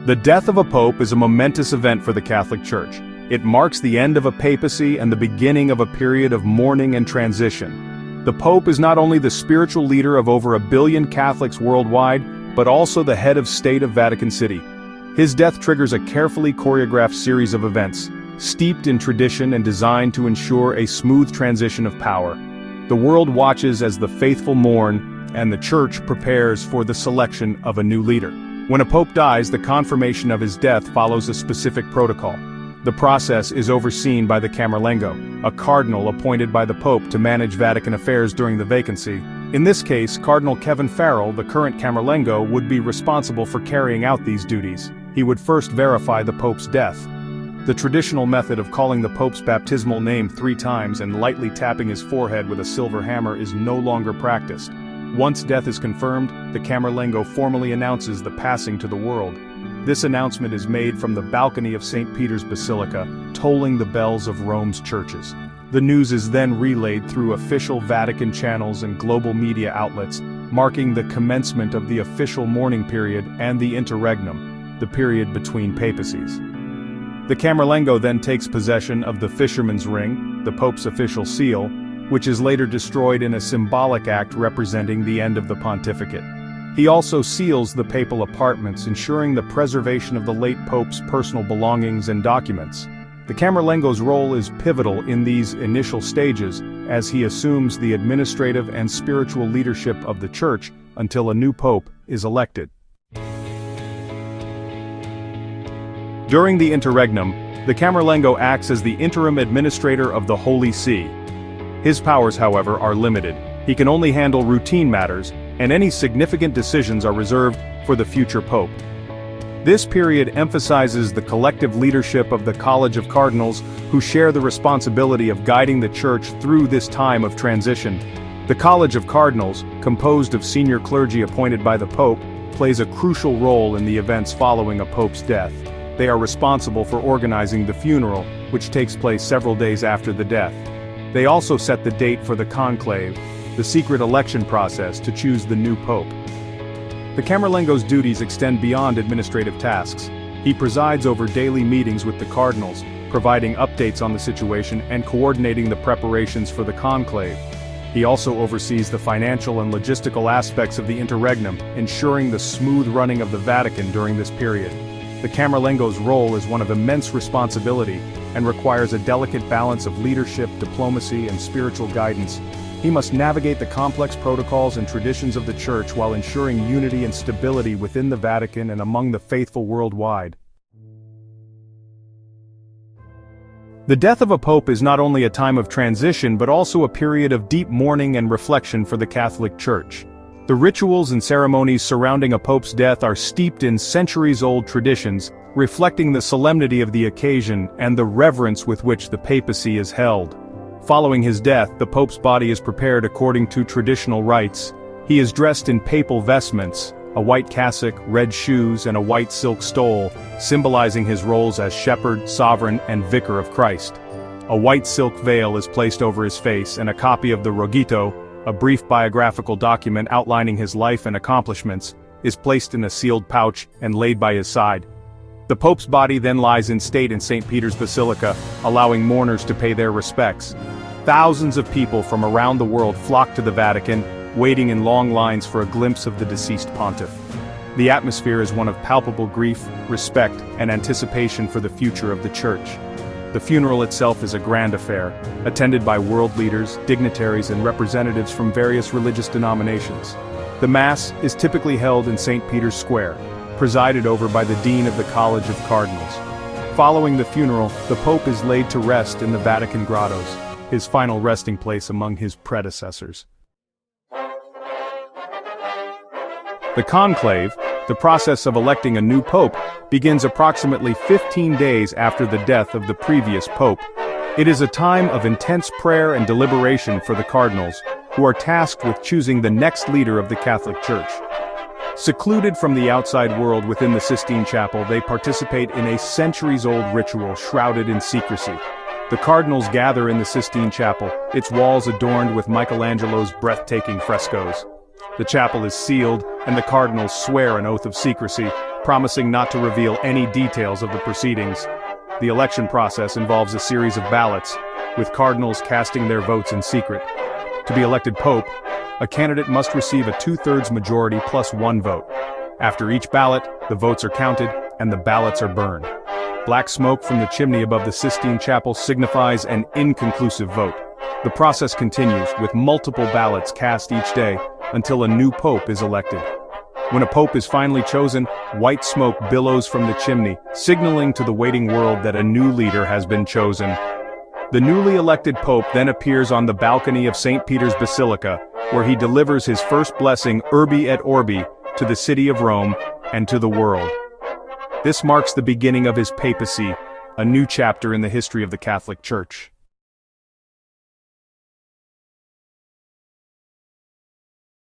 The death of a pope is a momentous event for the Catholic Church. It marks the end of a papacy and the beginning of a period of mourning and transition. The pope is not only the spiritual leader of over 1 billion Catholics worldwide, but also the head of state of Vatican City. His death triggers a carefully choreographed series of events, steeped in tradition and designed to ensure a smooth transition of power. The world watches as the faithful mourn, and the Church prepares for the selection of a new leader. When a pope dies, the confirmation of his death follows a specific protocol. The process is overseen by the Camerlengo, a cardinal appointed by the pope to manage Vatican affairs during the vacancy. In this case, Cardinal Kevin Farrell, the current Camerlengo, would be responsible for carrying out these duties. He would first verify the pope's death. The traditional method of calling the pope's baptismal name 3 times and lightly tapping his forehead with a silver hammer is no longer practiced. Once death is confirmed, the Camerlengo formally announces the passing to the world. This announcement is made from the balcony of St. Peter's Basilica, tolling the bells of Rome's churches. The news is then relayed through official Vatican channels and global media outlets, marking the commencement of the official mourning period and the interregnum, the period between papacies. The Camerlengo then takes possession of the Fisherman's Ring, the Pope's official seal, which is later destroyed in a symbolic act representing the end of the pontificate. He also seals the papal apartments, ensuring the preservation of the late Pope's personal belongings and documents. The Camerlengo's role is pivotal in these initial stages, as he assumes the administrative and spiritual leadership of the Church until a new Pope is elected. During the interregnum, the Camerlengo acts as the interim administrator of the Holy See. His powers, however, are limited. He can only handle routine matters, and any significant decisions are reserved for the future pope. This period emphasizes the collective leadership of the College of Cardinals, who share the responsibility of guiding the Church through this time of transition. The College of Cardinals, composed of senior clergy appointed by the Pope, plays a crucial role in the events following a pope's death. They are responsible for organizing the funeral, which takes place several days after the death. They also set the date for the conclave, the secret election process to choose the new pope. The Camerlengo's duties extend beyond administrative tasks. He presides over daily meetings with the cardinals, providing updates on the situation and coordinating the preparations for the conclave. He also oversees the financial and logistical aspects of the interregnum, ensuring the smooth running of the Vatican during this period. The Camerlengo's role is one of immense responsibility and requires a delicate balance of leadership, diplomacy, and spiritual guidance. He must navigate the complex protocols and traditions of the Church while ensuring unity and stability within the Vatican and among the faithful worldwide. The death of a pope is not only a time of transition but also a period of deep mourning and reflection for the Catholic Church. The rituals and ceremonies surrounding a pope's death are steeped in centuries-old traditions, reflecting the solemnity of the occasion and the reverence with which the papacy is held. Following his death, the pope's body is prepared according to traditional rites. He is dressed in papal vestments, a white cassock, red shoes, and a white silk stole, symbolizing his roles as shepherd, sovereign, and vicar of Christ. A white silk veil is placed over his face, and a copy of the Rogito, a brief biographical document outlining his life and accomplishments, is placed in a sealed pouch and laid by his side. The Pope's body then lies in state in St. Peter's Basilica, allowing mourners to pay their respects. Thousands of people from around the world flock to the Vatican, waiting in long lines for a glimpse of the deceased pontiff. The atmosphere is one of palpable grief, respect, and anticipation for the future of the Church. The funeral itself is a grand affair, attended by world leaders, dignitaries, and representatives from various religious denominations. The Mass is typically held in St. Peter's Square, presided over by the Dean of the College of Cardinals. Following the funeral, the Pope is laid to rest in the Vatican grottos, his final resting place among his predecessors. The conclave, the process of electing a new pope, begins approximately 15 days after the death of the previous pope. It is a time of intense prayer and deliberation for the cardinals, who are tasked with choosing the next leader of the Catholic Church. Secluded from the outside world within the Sistine Chapel, they participate in a centuries-old ritual shrouded in secrecy. The cardinals gather in the Sistine Chapel, its walls adorned with Michelangelo's breathtaking frescoes. The chapel is sealed, and the cardinals swear an oath of secrecy, promising not to reveal any details of the proceedings. The election process involves a series of ballots, with cardinals casting their votes in secret. To be elected pope, a candidate must receive a 2/3 majority plus one vote. After each ballot, the votes are counted, and the ballots are burned. Black smoke from the chimney above the Sistine Chapel signifies an inconclusive vote. The process continues, with multiple ballots cast each day, until a new pope is elected. When a pope is finally chosen, white smoke billows from the chimney, signaling to the waiting world that a new leader has been chosen. The newly elected pope then appears on the balcony of St. Peter's Basilica, where he delivers his first blessing, Urbi et Orbi, to the city of Rome and to the world. This marks the beginning of his papacy, a new chapter in the history of the Catholic Church.